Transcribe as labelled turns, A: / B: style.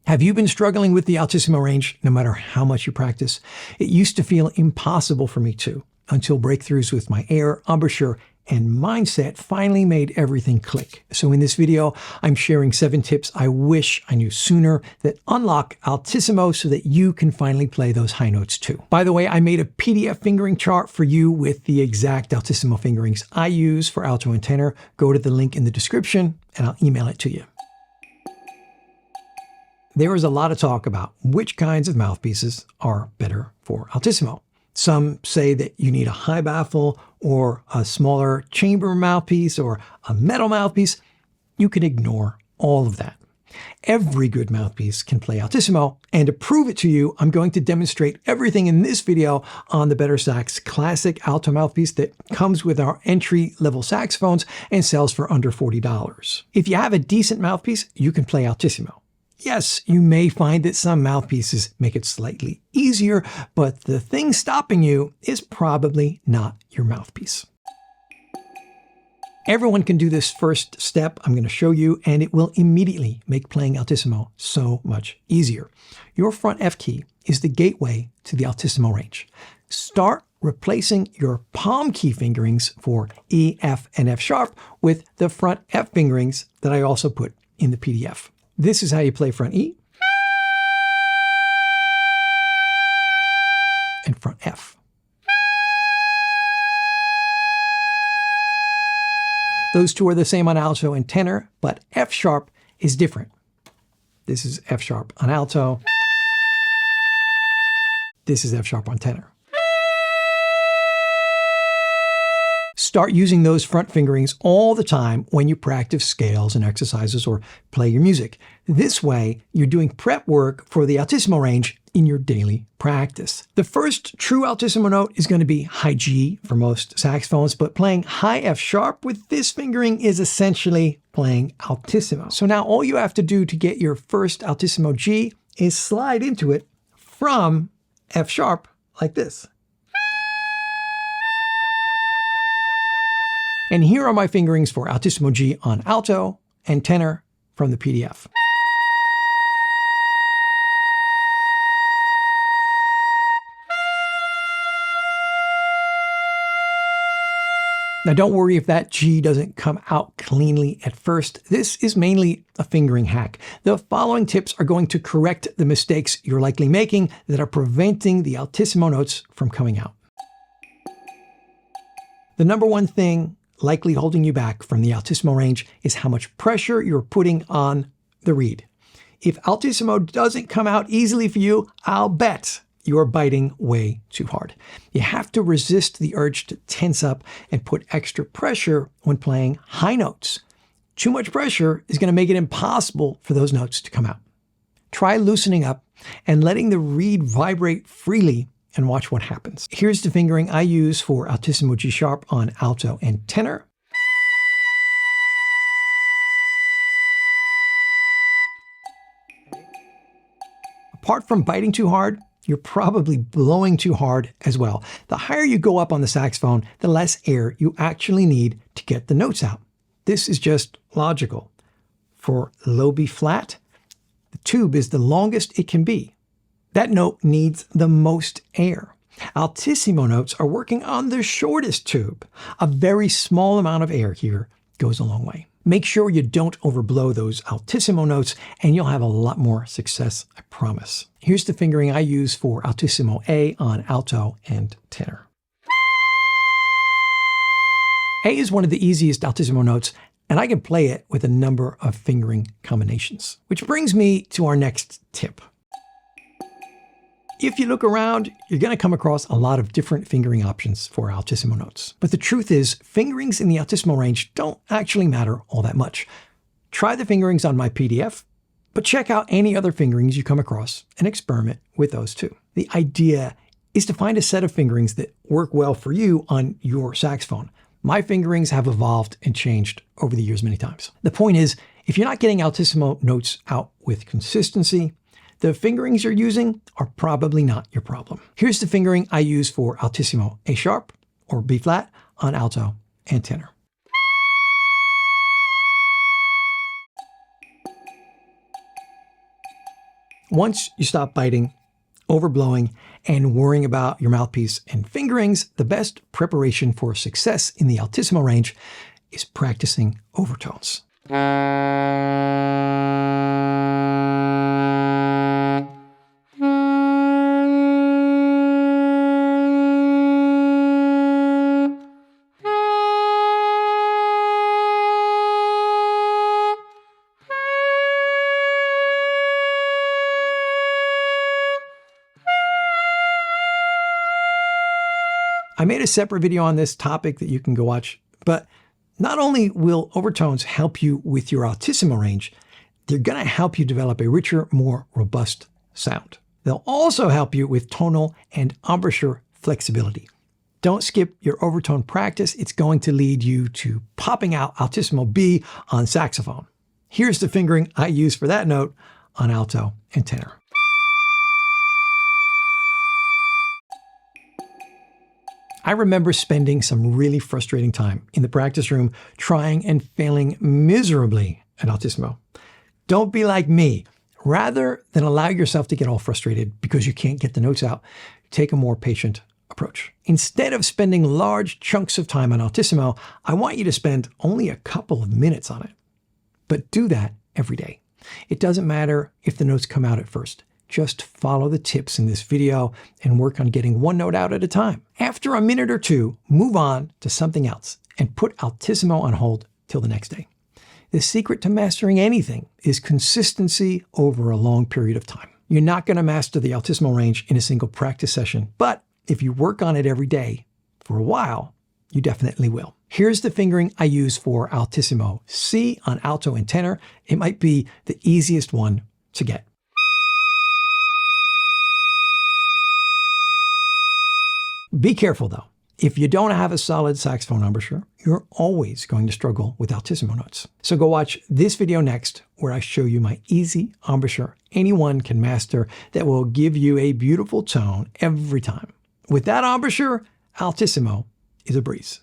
A: Have you been struggling with the Altissimo range no matter how much you practice? It used to feel impossible for me too, until breakthroughs with my air, embouchure, and mindset finally made everything click. So in this video, I'm sharing 7 tips I wish I knew sooner that unlock Altissimo so that you can finally play those high notes too. By the way, I made a PDF fingering chart for you with the exact Altissimo fingerings I use for alto and tenor. Go to the link in the description and I'll email it to you. There is a lot of talk about which kinds of mouthpieces are better for Altissimo. Some say that you need a high baffle or a smaller chamber mouthpiece or a metal mouthpiece. You can ignore all of that. Every good mouthpiece can play Altissimo, and to prove it to you, I'm going to demonstrate everything in this video on the Better Sax classic alto mouthpiece that comes with our entry-level saxophones and sells for under $40. If you have a decent mouthpiece, you can play Altissimo. Yes, you may find that some mouthpieces make it slightly easier, but the thing stopping you is probably not your mouthpiece. Everyone can do this first step I'm going to show you, and it will immediately make playing Altissimo so much easier. Your front F key is the gateway to the Altissimo range. Start replacing your palm key fingerings for E, F, and F sharp with the front F fingerings that I also put in the PDF. This is how you play front E and front F. Those two are the same on alto and tenor, but F sharp is different. This is F sharp on alto. This is F sharp on tenor. Start using those front fingerings all the time when you practice scales and exercises or play your music. This way, you're doing prep work for the Altissimo range in your daily practice. The first true Altissimo note is going to be high G for most saxophones, but playing high F sharp with this fingering is essentially playing Altissimo. So now all you have to do to get your first Altissimo G is slide into it from F sharp like this. And here are my fingerings for Altissimo G on alto and tenor from the PDF. Now don't worry if that G doesn't come out cleanly at first. This is mainly a fingering hack. The following tips are going to correct the mistakes you're likely making that are preventing the Altissimo notes from coming out. The number one thing likely holding you back from the Altissimo range is how much pressure you're putting on the reed. If Altissimo doesn't come out easily for you, I'll bet you're biting way too hard. You have to resist the urge to tense up and put extra pressure when playing high notes. Too much pressure is going to make it impossible for those notes to come out. Try loosening up and letting the reed vibrate freely and watch what happens. Here's the fingering I use for Altissimo G sharp on alto and tenor. Apart from biting too hard, you're probably blowing too hard as well. The higher you go up on the saxophone, the less air you actually need to get the notes out. This is just logical. For low B flat, the tube is the longest it can be. That note needs the most air. Altissimo notes are working on the shortest tube. A very small amount of air here goes a long way. Make sure you don't overblow those Altissimo notes and you'll have a lot more success, I promise. Here's the fingering I use for Altissimo A on alto and tenor. A is one of the easiest Altissimo notes, and I can play it with a number of fingering combinations. Which brings me to our next tip. If you look around, you're going to come across a lot of different fingering options for Altissimo notes. But the truth is, fingerings in the Altissimo range don't actually matter all that much. Try the fingerings on my PDF, but check out any other fingerings you come across and experiment with those too. The idea is to find a set of fingerings that work well for you on your saxophone. My fingerings have evolved and changed over the years many times. The point is, if you're not getting Altissimo notes out with consistency, the fingerings you're using are probably not your problem. Here's the fingering I use for Altissimo A sharp or B flat on alto and tenor. Once you stop biting, overblowing, and worrying about your mouthpiece and fingerings, the best preparation for success in the Altissimo range is practicing overtones. I made a separate video on this topic that you can go watch, but not only will overtones help you with your Altissimo range, they're going to help you develop a richer, more robust sound. They'll also help you with tonal and embouchure flexibility. Don't skip your overtone practice. It's going to lead you to popping out Altissimo B on saxophone. Here's the fingering I use for that note on alto and tenor. I remember spending some really frustrating time in the practice room trying and failing miserably at Altissimo. Don't be like me. Rather than allow yourself to get all frustrated because you can't get the notes out, take a more patient approach. Instead of spending large chunks of time on Altissimo, I want you to spend only a couple of minutes on it. But do that every day. It doesn't matter if the notes come out at first. Just follow the tips in this video and work on getting one note out at a time. After a minute or two, move on to something else and put Altissimo on hold till the next day. The secret to mastering anything is consistency over a long period of time. You're not going to master the Altissimo range in a single practice session, but if you work on it every day for a while, you definitely will. Here's the fingering I use for Altissimo C on alto and tenor. It might be the easiest one to get. Be careful though. If you don't have a solid saxophone embouchure, you're always going to struggle with Altissimo notes. So go watch this video next where I show you my easy embouchure anyone can master that will give you a beautiful tone every time. With that embouchure, Altissimo is a breeze.